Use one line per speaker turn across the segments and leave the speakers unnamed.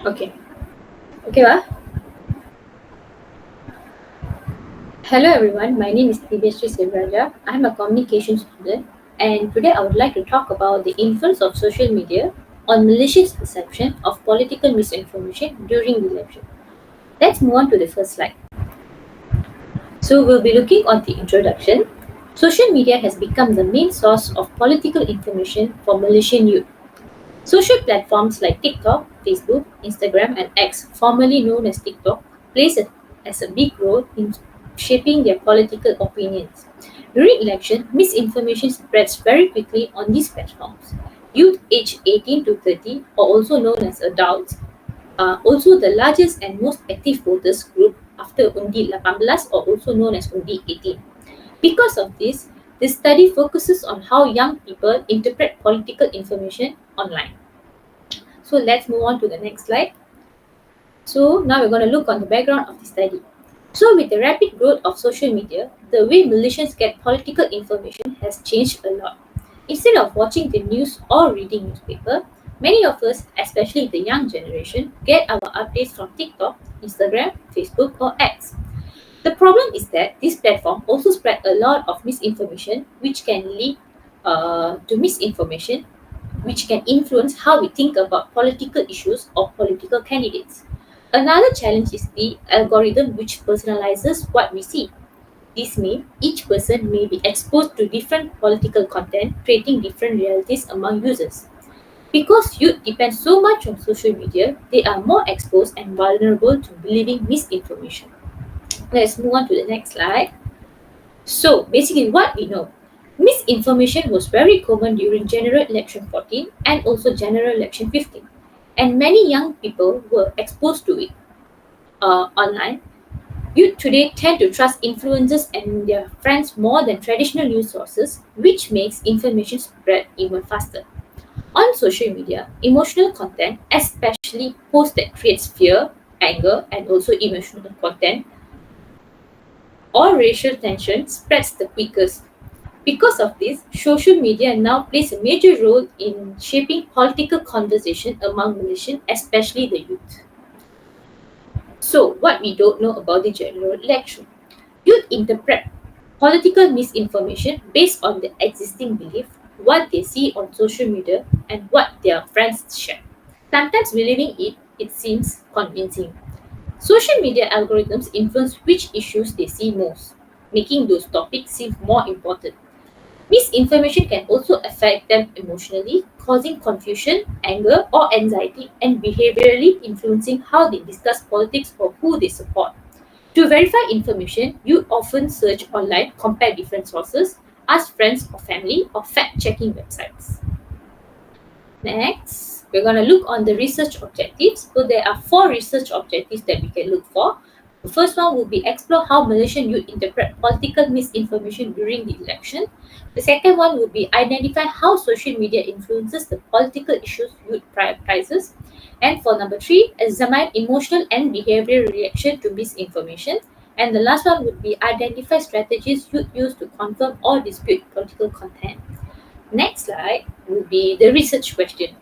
Okay. Okay, Wa. Hello everyone, my name is Divyasri Silvaraja. I'm a communication student and today I would like to talk about the influence of social media on Malaysia's perception of political misinformation during the election. Let's move on to the first slide. So we'll be looking on the introduction. Social media has become the main source of political information for Malaysian youth. Social platforms like TikTok, Facebook, Instagram, and X, formerly known as TikTok, plays as a big role in shaping their political opinions. During election, misinformation spreads very quickly on these platforms. Youth aged 18 to 30, or also known as adults, are also the largest and most active voters group after Undi 18 or also known as Undi 18. Because of this, the study focuses on how young people interpret political information online. So let's move on to the next slide. So now we're going to look on the background of the study. So with the rapid growth of social media, the way Malaysians get political information has changed a lot. Instead of watching the news or reading newspaper, many of us, especially the young generation, get our updates from TikTok, Instagram, Facebook, or X. The problem is that this platform also spread a lot of misinformation, which can lead to misinformation, which can influence how we think about political issues or political candidates. Another challenge is the algorithm, which personalizes what we see. This means each person may be exposed to different political content, creating different realities among users. Because youth depend so much on social media, they are more exposed and vulnerable to believing misinformation. Let's move on to the next slide. So, basically, what we know, misinformation was very common during General Election 14 and also General Election 15, and many young people were exposed to it online. Youth today tend to trust influencers and their friends more than traditional news sources, which makes information spread even faster. On social media, emotional content, especially posts that creates fear, anger, and also emotional content or racial tension, spreads the quickest. Because of this, social media now plays a major role in shaping political conversation among Malaysians, especially the youth. So, what we don't know about the general election. Youth interpret political misinformation based on the existing belief, what they see on social media, and what their friends share. Sometimes believing it seems convincing. Social media algorithms influence which issues they see most, making those topics seem more important. Misinformation can also affect them emotionally, causing confusion, anger, or anxiety, and behaviorally influencing how they discuss politics or who they support. To verify information, you often search online, compare different sources, ask friends or family, or fact checking websites. Next, we're going to look on the research objectives. So there are four research objectives that we can look for. The first one will be explore how Malaysian youth interpret political misinformation during the election. The second one will be identify how social media influences the political issues youth prioritizes. And for number three, examine emotional and behavioral reaction to misinformation. And the last one would be identify strategies youth use to confirm or dispute political content. Next slide will be the research question.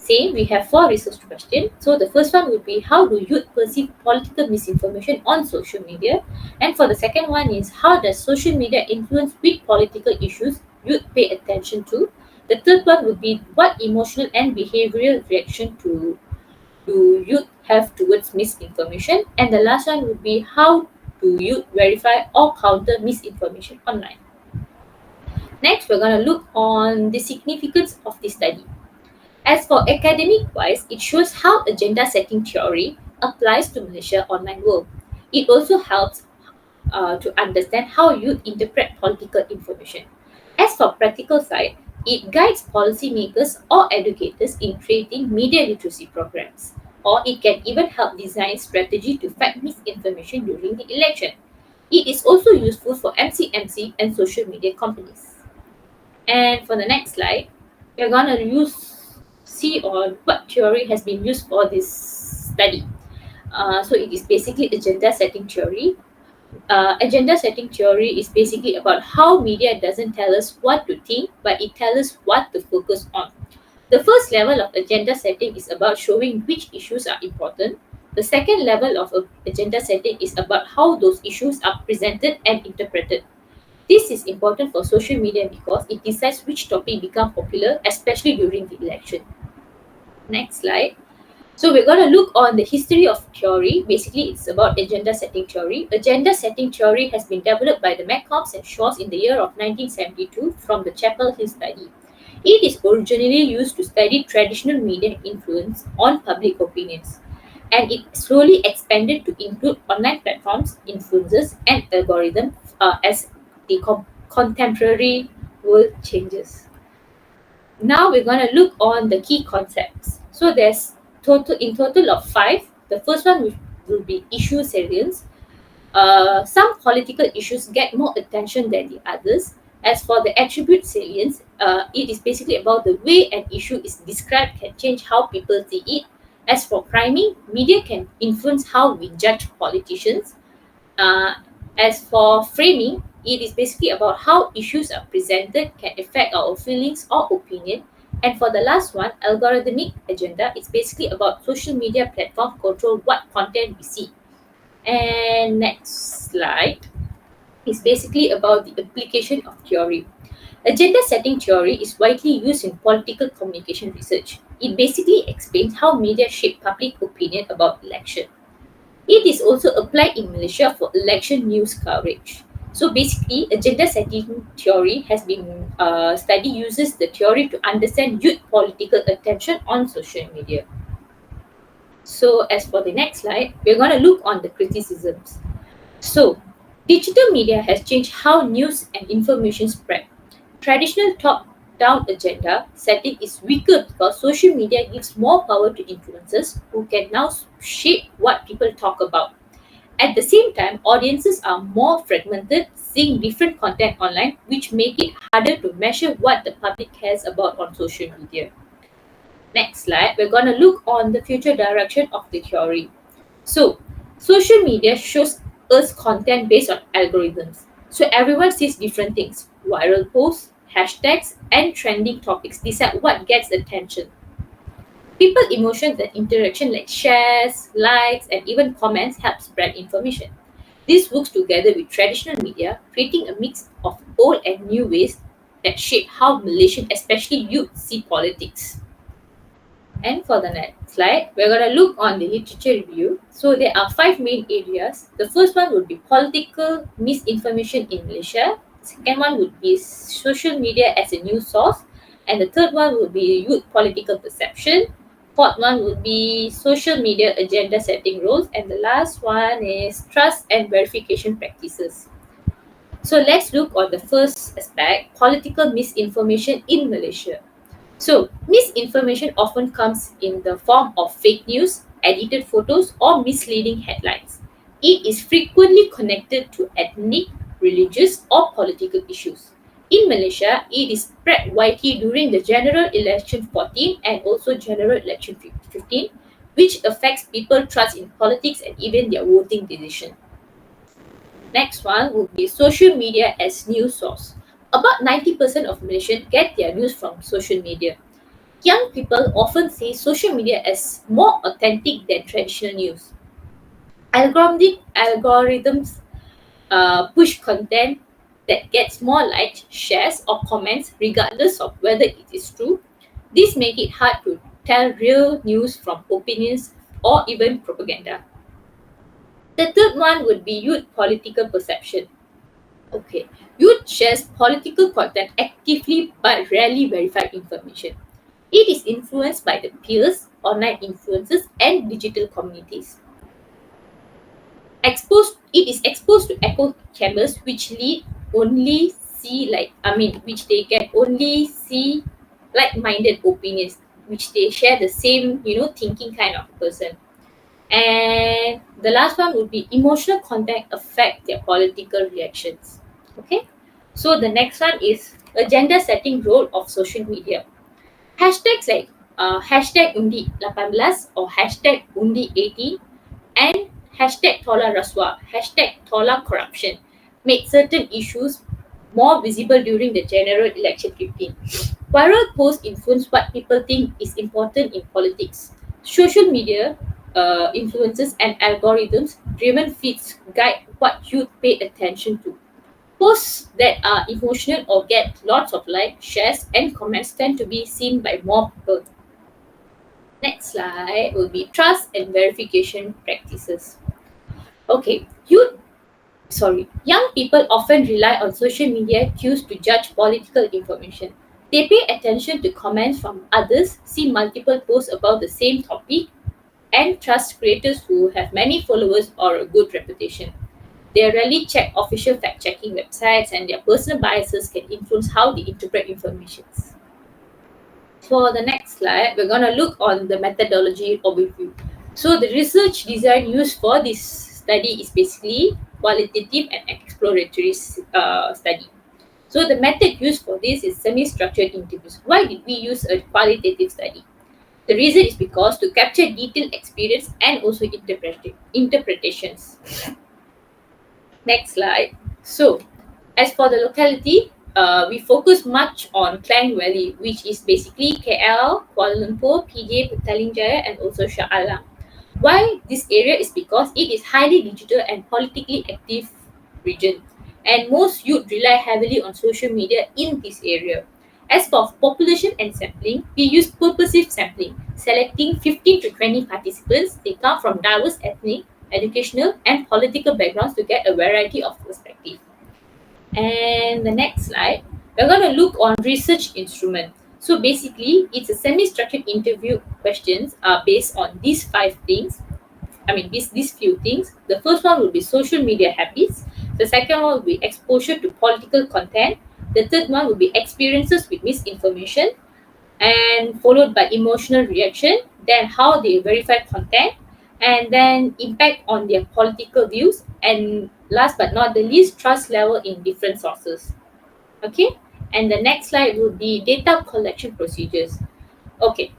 Same, we have four research questions. So the first one would be how do youth perceive political misinformation on social media? And for the second one is how does social media influence which political issues youth pay attention to? The third one would be what emotional and behavioral reaction do youth have towards misinformation? And the last one would be how do youth verify or counter misinformation online? Next, we're going to look on the significance of the study. As for academic wise, it shows how agenda setting theory applies to Malaysia online world. It also helps to understand how youth interpret political information. As for practical side, it guides policymakers or educators in creating media literacy programs. Or it can even help design strategy to fight misinformation during the election. It is also useful for MCMC and social media companies. And for the next slide, we're gonna see on what theory has been used for this study. So it is basically agenda setting theory. Agenda setting theory is basically about how media doesn't tell us what to think, but it tells us what to focus on. The first level of agenda setting is about showing which issues are important. The second level of agenda setting is about how those issues are presented and interpreted. This is important for social media because it decides which topic become popular, especially during the election. Next slide. So we're going to look on the history of theory. Basically, it's about agenda setting theory. Agenda setting theory has been developed by the McCombs and Shaws in the year of 1972 from the Chapel Hill study. It is originally used to study traditional media influence on public opinions, and it slowly expanded to include online platforms, influences, and algorithms as the contemporary world changes. Now we're going to look on the key concepts. So there's total of five. The first one will be issue salience. Some political issues get more attention than the others. As for the attribute salience, it is basically about the way an issue is described can change how people see it. As for priming, media can influence how we judge politicians. Uh, as for framing, it is basically about how issues are presented can affect our feelings or opinion. And for the last one, algorithmic agenda, it's basically about social media platform control what content we see. And next slide is basically about the application of theory. Agenda setting theory is widely used in political communication research. It basically explains how media shape public opinion about election. It is also applied in Malaysia for election news coverage. So basically, agenda setting theory has been study uses the theory to understand youth political attention on social media. So as for the next slide, we're going to look on the criticisms. So, digital media has changed how news and information spread. Traditional top down agenda setting is weaker because social media gives more power to influencers who can now shape what people talk about. At the same time, audiences are more fragmented, seeing different content online, which make it harder to measure what the public cares about on social media. Next slide, we're going to look on the future direction of the theory. So, social media shows us content based on algorithms. So, everyone sees different things. Viral posts, hashtags, and trending topics decide what gets attention. People emotions and interaction like shares, likes, and even comments help spread information. This works together with traditional media, creating a mix of old and new ways that shape how Malaysian, especially youth, see politics. And for the next slide, we're going to look on the literature review. So there are five main areas. The first one would be political misinformation in Malaysia. Second one would be social media as a news source. And the third one would be youth political perception. Fourth one would be social media agenda setting roles. And the last one is trust and verification practices. So let's look on the first aspect, political misinformation in Malaysia. So, misinformation often comes in the form of fake news, edited photos, or misleading headlines. It is frequently connected to ethnic, religious, or political issues. In Malaysia, it is spread widely during the general election 14 and also general election 15, which affects people's trust in politics and even their voting decision. Next one would be social media as news source. About 90% of Malaysians get their news from social media. Young people often see social media as more authentic than traditional news. Algorithms push content that gets more likes, shares, or comments regardless of whether it is true. This makes it hard to tell real news from opinions or even propaganda. The third one would be youth political perception. Okay, youth shares political content actively but rarely verified information. It is influenced by the peers, online influences, and digital communities. It is exposed to echo chambers which lead only see which they can only see like-minded opinions, which they share the same, thinking kind of person. And the last one would be emotional content affect their political reactions. Okay, so the next one is agenda setting role of social media. Hashtags like hashtag undi 18 or hashtag undi 18 and hashtag tolak rasuah, hashtag tolak corruption made certain issues more visible during the general election 15. Viral posts influence what people think is important in politics. Social media influences and algorithms driven feeds guide what youth pay attention to. Posts that are emotional or get lots of likes, shares, and comments tend to be seen by more people. Next slide will be trust and verification practices. Okay, young people often rely on social media cues to judge political information. They pay attention to comments from others, see multiple posts about the same topic, and trust creators who have many followers or a good reputation. They rarely check official fact checking websites, and their personal biases can influence how they interpret information. For the next slide, we're going to look on the methodology overview. So, the research design used for this study is basically qualitative and exploratory study. So, the method used for this is semi structured interviews. Why did we use a qualitative study? The reason is because to capture detailed experience and also interpretations. Next slide. So, as for the locality, we focus much on Klang Valley, which is basically KL, Kuala Lumpur, PJ, Petaling Jaya, and also Shah Alam. Why this area is because it is highly digital and politically active region, and most youth rely heavily on social media in this area. As for population and sampling, we use purposive sampling, selecting 15 to 20 participants. They come from diverse ethnic, educational, and political backgrounds to get a variety of perspectives. And the next slide, we're going to look on research instrument. So basically, it's a semi-structured interview questions are based on these five things. These few things. The first one will be social media habits. The second one will be exposure to political content. The third one will be experiences with misinformation, and followed by emotional reaction. Then how they verify content, and then impact on their political views, and last but not the least, trust level in different sources. Okay, and the next slide will be data collection procedures. Okay,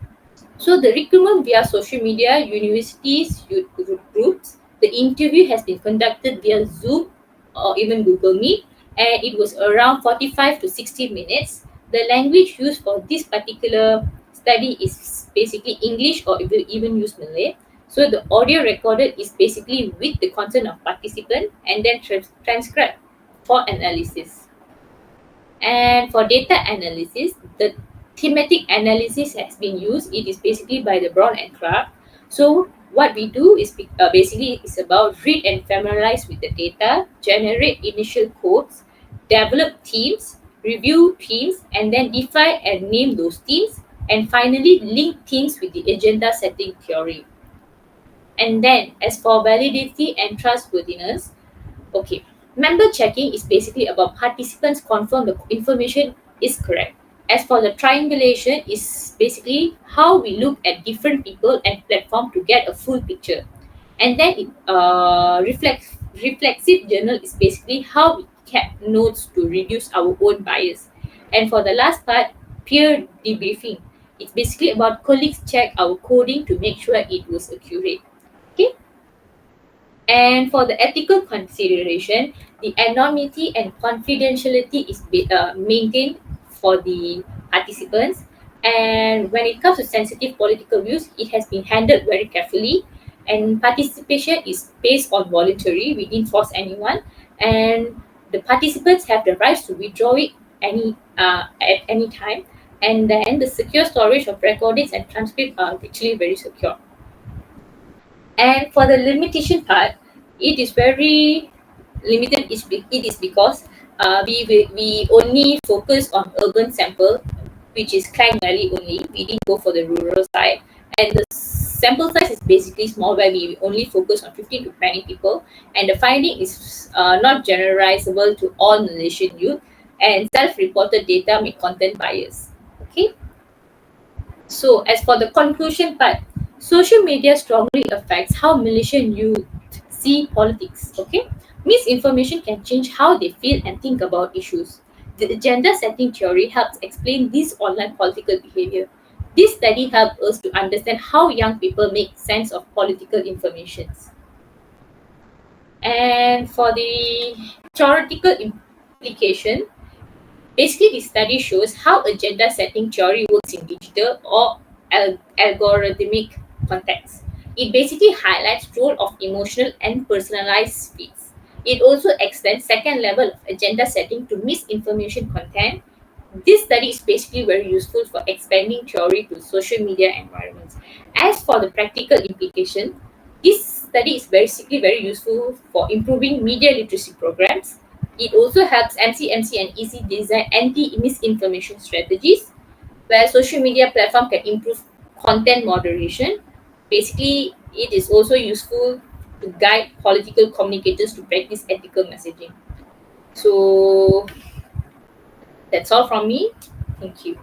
so the recruitment via social media, universities, youth groups. The interview has been conducted via Zoom or even Google Meet, and it was around 45 to 60 minutes. The language used for this particular study is basically English, or if you even use Malay. So the audio recorded is basically with the consent of participant, and then transcribed for analysis. And for data analysis, the thematic analysis has been used. It is basically by the Brown and Clark. So what we do is basically it's about read and familiarize with the data, generate initial codes, develop themes, review themes, and then define and name those themes, and finally link themes with the agenda setting theory. And then as for validity and trustworthiness, okay, member checking is basically about participants confirm the information is correct. As for the triangulation, is basically how we look at different people and platform to get a full picture. And then reflexive journal is basically how we kept notes to reduce our own bias. And for the last part, peer debriefing. It's basically about colleagues check our coding to make sure it was accurate. Okay. And for the ethical consideration, the anonymity and confidentiality is maintained for the participants. And when it comes to sensitive political views, it has been handled very carefully. And participation is based on voluntary, we didn't force anyone. And the participants have the rights to withdraw it at any time. And then the secure storage of recordings and transcripts are actually very secure. And for the limitation part, it is very limited. It is because we only focus on urban sample, which is Klang Valley only. We didn't go for the rural side, and the sample size is basically small, where we only focus on 15 to 20 people, and the finding is not generalizable to all Malaysian youth, and self-reported data may contain bias. Okay. So, as for the conclusion part, social media strongly affects how Malaysian youth see politics. Okay, misinformation can change how they feel and think about issues. The agenda setting theory helps explain this online political behavior. This study helps us to understand how young people make sense of political information. And for the theoretical implication, Basically, this study shows how agenda setting theory works in digital or algorithmic contexts. It basically highlights role of emotional and personalized feeds. It also extends second level of agenda setting to misinformation content. This study is basically very useful for expanding theory to social media environments. As for the practical implication, this study is basically very useful for improving media literacy programs. It also helps MCMC and EC design anti-misinformation strategies, where social media platform can improve content moderation. Basically, it is also useful to guide political communicators to practice ethical messaging. So that's all from me. Thank you.